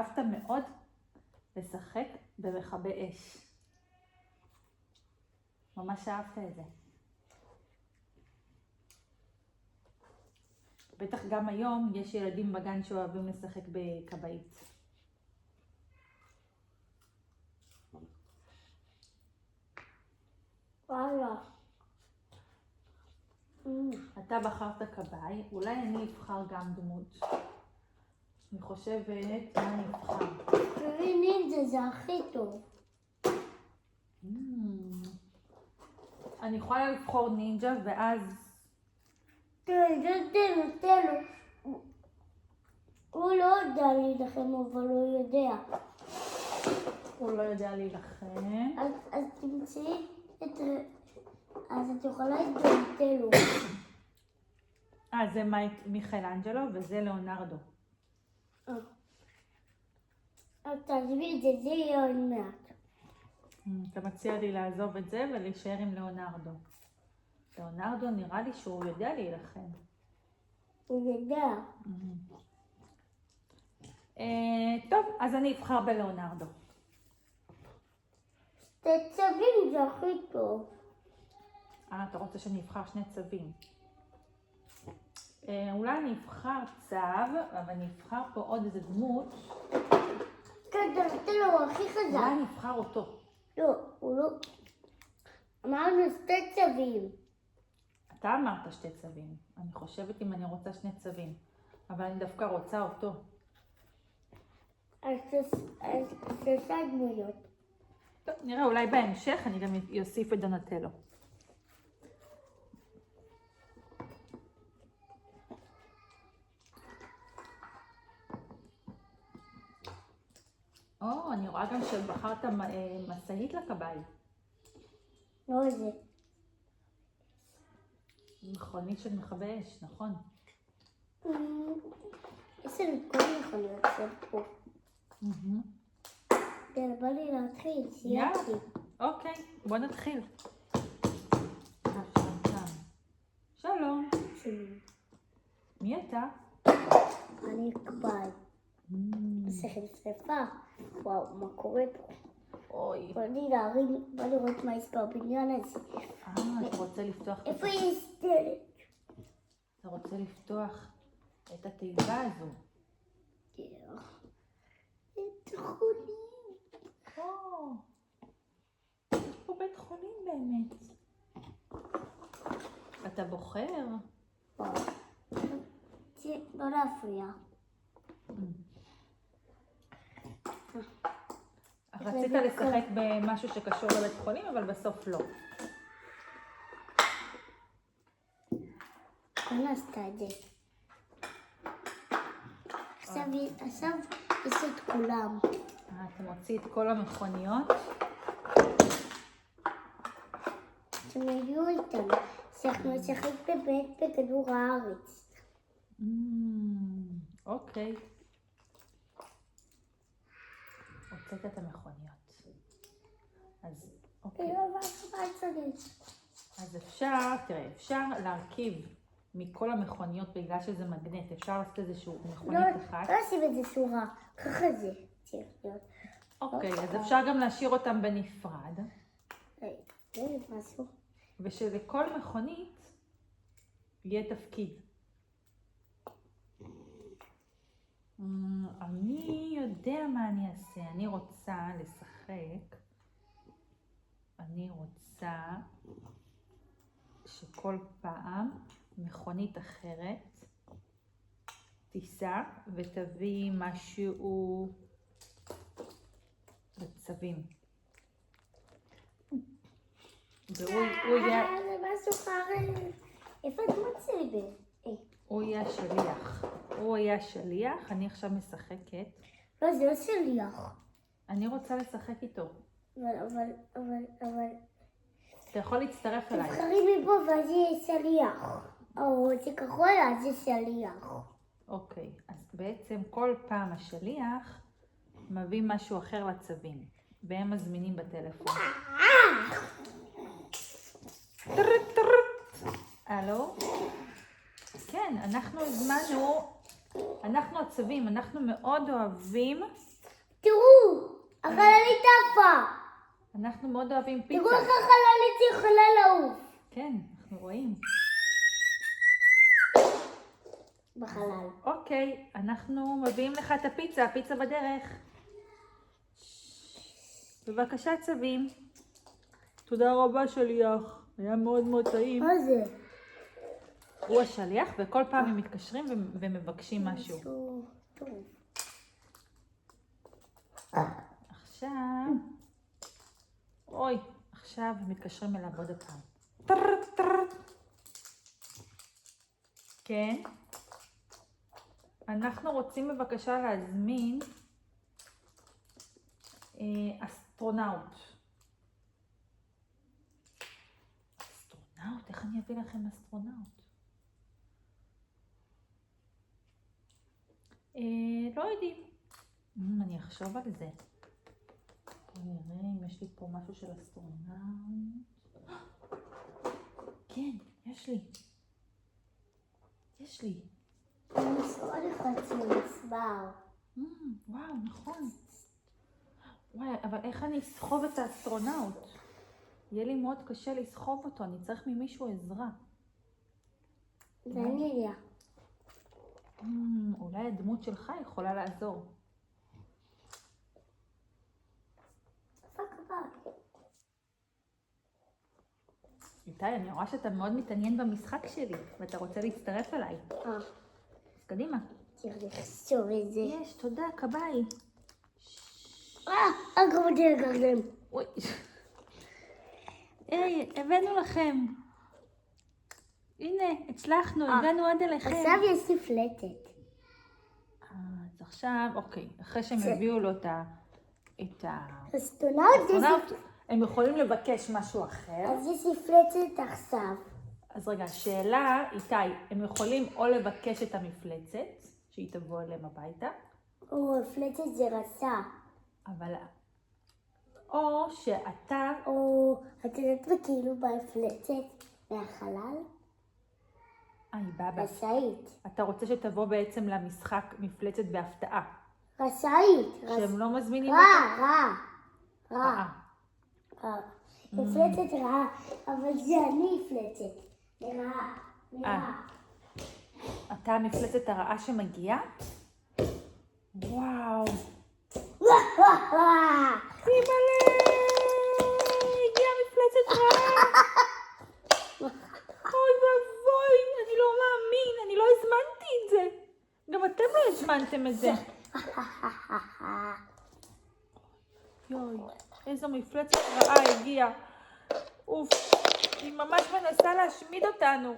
אהבת מאוד לשחק במכבי אש. ממש אהבת את זה. בטח גם היום יש ילדים בגן שאוהבים לשחק בכבאית. וואלה. אתה בחרת כבאי, אולי אני אבחר גם דמות. אני חושבת מה אני אבחר. נינג'ה זה הכי טוב. אני יכולה לבחור נינג'ה ואז... תן לו. הוא לא יודע להילחם, אבל הוא יודע. הוא לא יודע להילחם. אז תמצאי את... אז את יכולה את דונטלו. זה מיכאלנג'לו וזה ליאונרדו. אז תעזבי את זה, זה יהיה עוד מעט. אתה מציע לי לעזוב את זה ולהישאר עם ליאונרדו. ליאונרדו נראה לי שהוא יודע להילחם. הוא יודע. טוב, אז אני אבחר בליאונרדו. צבים זה הכי טוב. אתה רוצה שאני אבחר שני צווים. אולי אני אבחר צו, אבל אני אבחר פה עוד איזה דמות. כן, דונטלו הוא הכי חזק. אולי אני אבחר אותו. לא, הוא לא... אמרנו שתי צבים. אתה אמרת שתי צווים. אני חושבת אם אני רוצה שני צווים. אבל אני דווקא רוצה אותו. אז שלושה דמויות. טוב, נראה, אולי בהמשך אני גם אוסיף את דונטלו. אני רואה גם שבחרת משאית לכבאי. לא זה. מכונית של מכבי אש, נכון? יש לנו כל מכוניות של פה. יאללה, בא לי להתחיל, סיימתי. אוקיי, בוא נתחיל. שלום. מי אתה? אני כבאי. שכל שריפה. וואו, מה קורה פה? אוי. בא לי להרים, בא לראות מה יש בבניין הזה. אתה רוצה לפתוח... איפה יש דלת? אתה רוצה לפתוח את התיבה הזו. בית חולים. יש פה בית חולים באמת. אתה בוחר? לא להפריע. רצית לשחק במשהו שקשור לבית חולים, אבל בסוף לא. לא עשתה את זה. עכשיו יש את כולם. אתה מוציא את כל המכוניות. שהם יהיו איתנו. שאנחנו נשחק בבית בכדור הארץ. אוקיי. הוצאת את המכוניות. אז אוקיי. אז אפשר להרכיב מכל המכוניות בגלל שזה מגנט. אפשר לעשות איזשהו מכונית אחת. לא עושים את זה שורה. ככה זה צריך להיות. אוקיי, אז אפשר גם להשאיר אותם בנפרד. זה משהו. ושלכל מכונית יהיה תפקיד. אני יודע מה אני אעשה. אני רוצה לשחק. אני רוצה שכל פעם מכונית אחרת תיסע ותביא משהו לצווים. זה משהו חרב. איפה את מוצאת? הוא יהיה השליח. הוא יהיה השליח, אני עכשיו משחקת. לא, זה לא שליח. אני רוצה לשחק איתו. אבל... אתה יכול להצטרף אליי. תבחרי מפה ואז יהיה שליח. או זה כחול, אז זה שליח. אוקיי, אז בעצם כל פעם השליח מביא משהו אחר לצווים. והם מזמינים בטלפון. הלו? כן, אנחנו הזמנו, אנחנו הצווים, אנחנו מאוד אוהבים תראו, החללית עפה. אנחנו מאוד אוהבים פיצה. תראו איך החללית יכולה לעוף. כן, אנחנו רואים. בחלל. אוקיי, אנחנו מביאים לך את הפיצה, הפיצה בדרך. בבקשה צבים. תודה רבה שליח, היה מאוד מאוד טעים. מה זה? הוא השליח וכל פעם הם מתקשרים ומבקשים משהו. טוב. עכשיו, אוי, עכשיו הם מתקשרים אליו עוד הפעם. כן. אנחנו רוצים בבקשה להזמין אסטרונאוט. אסטרונאוט? איך אני אביא לכם אסטרונאוט? לא יודעים. אני אחשוב על זה. בוא נראה אם יש לי פה משהו של אסטרונאוט. כן, יש לי. יש לי. יש עוד אחד שמוסבר. וואו, נכון. וואי, אבל איך אני אסחוב את האסטרונאוט? יהיה לי מאוד קשה לסחוב אותו, אני צריך ממישהו עזרה. זה אני יודע. אולי הדמות שלך יכולה לעזור. איתי, אני רואה שאתה מאוד מתעניין במשחק שלי, ואתה רוצה להצטרף אליי. אז קדימה. צריך לחשוב את זה. יש, תודה, כבאי. הגרמתי לגרדם. אוי. היי, הבאנו לכם. הנה, הצלחנו, הגענו עד אליכם. עכשיו יש מפלצת. אז עכשיו, אוקיי, אחרי שהם הביאו לו את אסטרונאוט, הם יכולים לבקש משהו אחר. אז יש מפלצת עכשיו. אז רגע, השאלה, איתי, הם יכולים או לבקש את המפלצת, שהיא תבוא אליהם הביתה, או מפלצת זה רסה. אבל... או שאתה... או את יודעת כאילו במפלצת מהחלל? היא באה רשאית. אתה רוצה שתבוא בעצם למשחק מפלצת בהפתעה. רשאית. שהם לא מזמינים רע. מפלצת רעה, אבל זה אני מפלצת. רעה. אתה המפלצת הרעה שמגיעה? וואו. אימא'לה! הגיעה מפלצת רעה. אוי ואבוי, אני לא מאמין, אני לא הזמנתי את זה. גם אתם לא הזמנתם את זה. יוי, איזו מפלצת רעה הגיעה. אוף, היא ממש מנסה להשמיד אותנו.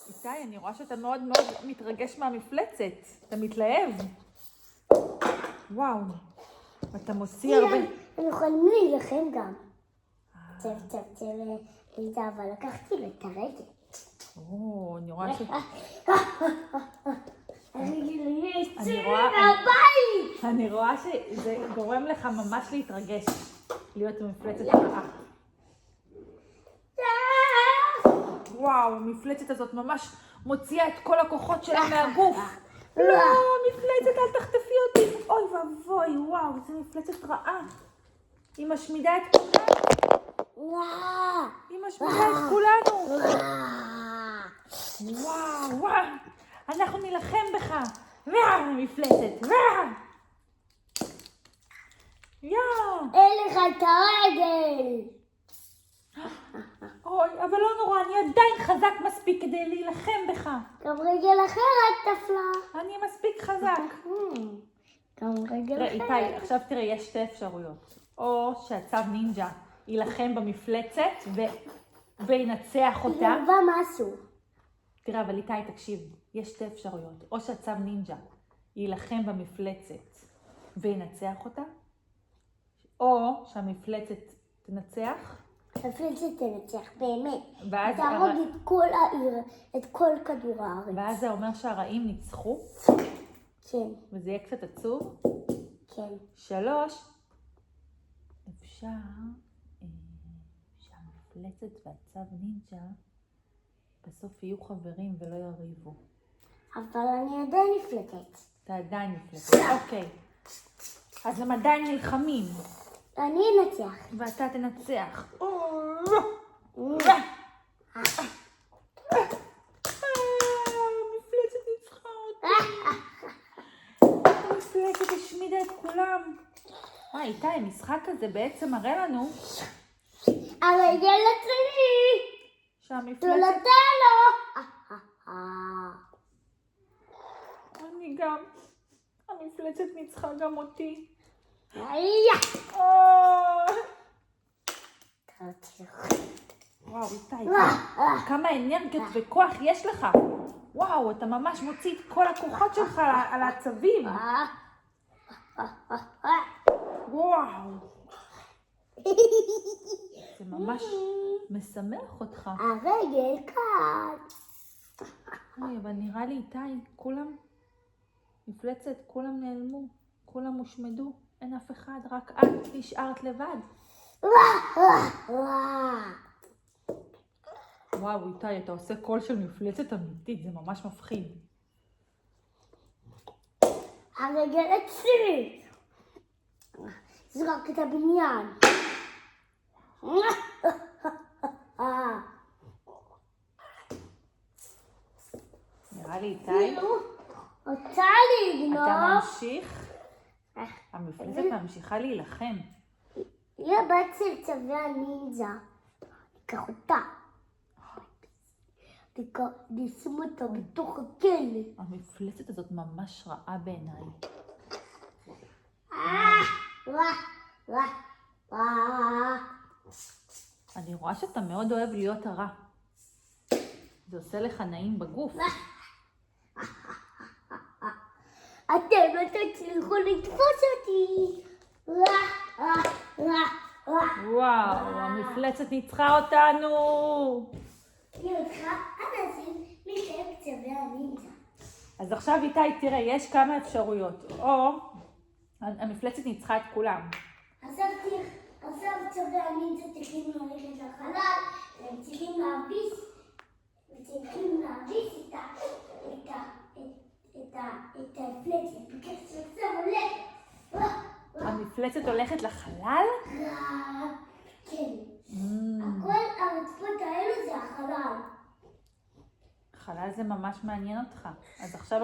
איתי, אני רואה שאתה מאוד מאוד מתרגש מהמפלצת. אתה מתלהב. וואו, אתה מוציא הרבה... הם יכולים להילחם גם. אבל לקחתי לו את הרגל. אני רואה ש... מהבית! אני רואה שזה גורם לך ממש להתרגש, להיות מפלצת רעה. וואו, המפלצת הזאת ממש מוציאה את כל הכוחות שלה מהגוף. לא, מפלצת, אל תחטפי אותי. אוי ואבוי, וואו, זו מפלצת רעה. היא משמידה את כולנו. היא משמידה את כולנו. וואו, וואו. אנחנו נלחם בך. מפלצת. אין לך את הרגל. אוי, אבל לא נורא, אני עדיין חזק מספיק כדי להילחם בך. גם רגל אחרת נפלה. אני מספיק חזק. גם רגל אחרת. איתי, עכשיו תראה, יש שתי אפשרויות. או שהצב נינג'ה יילחם במפלצת וינצח אותה. זה בא משהו. תראה, אבל איתי, תקשיב, יש שתי אפשרויות. או שהצב נינג'ה יילחם במפלצת וינצח אותה, או שהמפלצת תנצח. המפלצת תנצח, באמת. ואז תהרוג את כל העיר, את כל כדור הארץ. ואז זה אומר שהרעים ניצחו, כן, וזה יהיה קצת עצוב. כן. 3, אפשר שהמפלצת והצב נינג'ה בסוף יהיו חברים ולא יריבו. אבל אני עדיין מפלצת. אתה עדיין מפלצת. אוקיי. אז הם עדיין נלחמים. אני אנצח. ואתה תנצח. המפלצת ניצחה אותי. המפלצת השמידה את כולם. איתי, המשחק הזה בעצם מראה לנו הרגל אצלי. שהמפלצת... תולדנו. אני גם... המפלצת ניצחה גם אותי. וואו, איתי, כמה אנרגיות וכוח יש לך. וואו, אתה ממש מוציא את כל הכוחות שלך על העצבים. וואו. זה ממש משמח אותך. הרגל כאן. אוי, אבל נראה לי איתי, כולם, מפלצת, כולם נעלמו, כולם הושמדו, אין אף אחד, רק את נשארת לבד. וואו, איתי, אתה עושה קול של מפלצת אמיתית, זה ממש מפחיד. הרגל אצלי. זרק את הבניין. נראה לי איתי, רוצה לגנוב. אתה ממשיך, המפלצת ממשיכה להילחם. היא הבת של צווי הנינג'ה. תיקח אותה. נשים אותה בתוך הכלא. המפלצת הזאת ממש רעה בעיניי. אני רואה שאתה מאוד אוהב להיות הרע. זה עושה לך נעים בגוף. אתם לא תצליחו לתפוס אותי. וואו, המפלצת ניצחה אותנו. היא הולכה אנשים משם צווי הנינג'ה. אז עכשיו איתי, תראה, יש כמה אפשרויות. או המפלצת ניצחה את כולם. עכשיו צווי הנינג'ה צריכים ללכת לחלל, והם צריכים להביס את המפלצת, בקש שעכשיו הולך. המפלצת הולכת לחלל? כן. כל הרצפות האלו זה החלל. חלל זה ממש מעניין אותך. אז עכשיו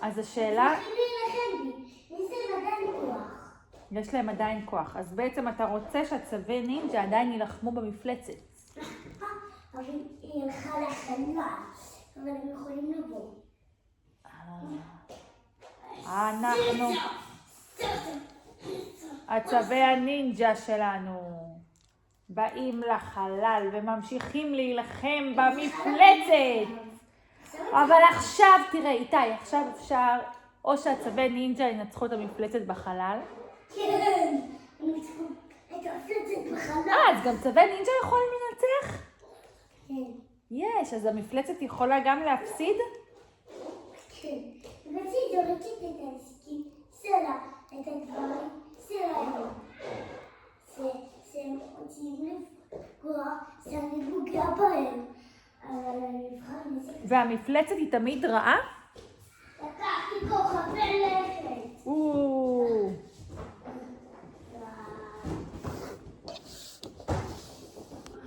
אז השאלה... יש להם עדיין כוח. אז בעצם אתה רוצה שהצווי נינג'ה עדיין יילחמו במפלצת. אבל היא הלכה לחלל, אבל הם יכולים לבוא. אנחנו... הצווי הנינג'ה שלנו באים לחלל וממשיכים להילחם במפלצת. אבל עכשיו, תראה איתי, עכשיו אפשר או שהצווי נינג'ה ינצחו את המפלצת בחלל. כן, הם ניצחו את המפלצת בחלל. אז גם צווי נינג'ה יכולים לנצח? כן. יש, אז המפלצת יכולה גם להפסיד? כן. והיא זורקת את העסקים שלה, את הדברים שלהם. שהם רוצים לפגוע, שאני פוגע בהם. אבל אני אבחר נזק. והמפלצת היא תמיד רעה? לקחתי כוכבי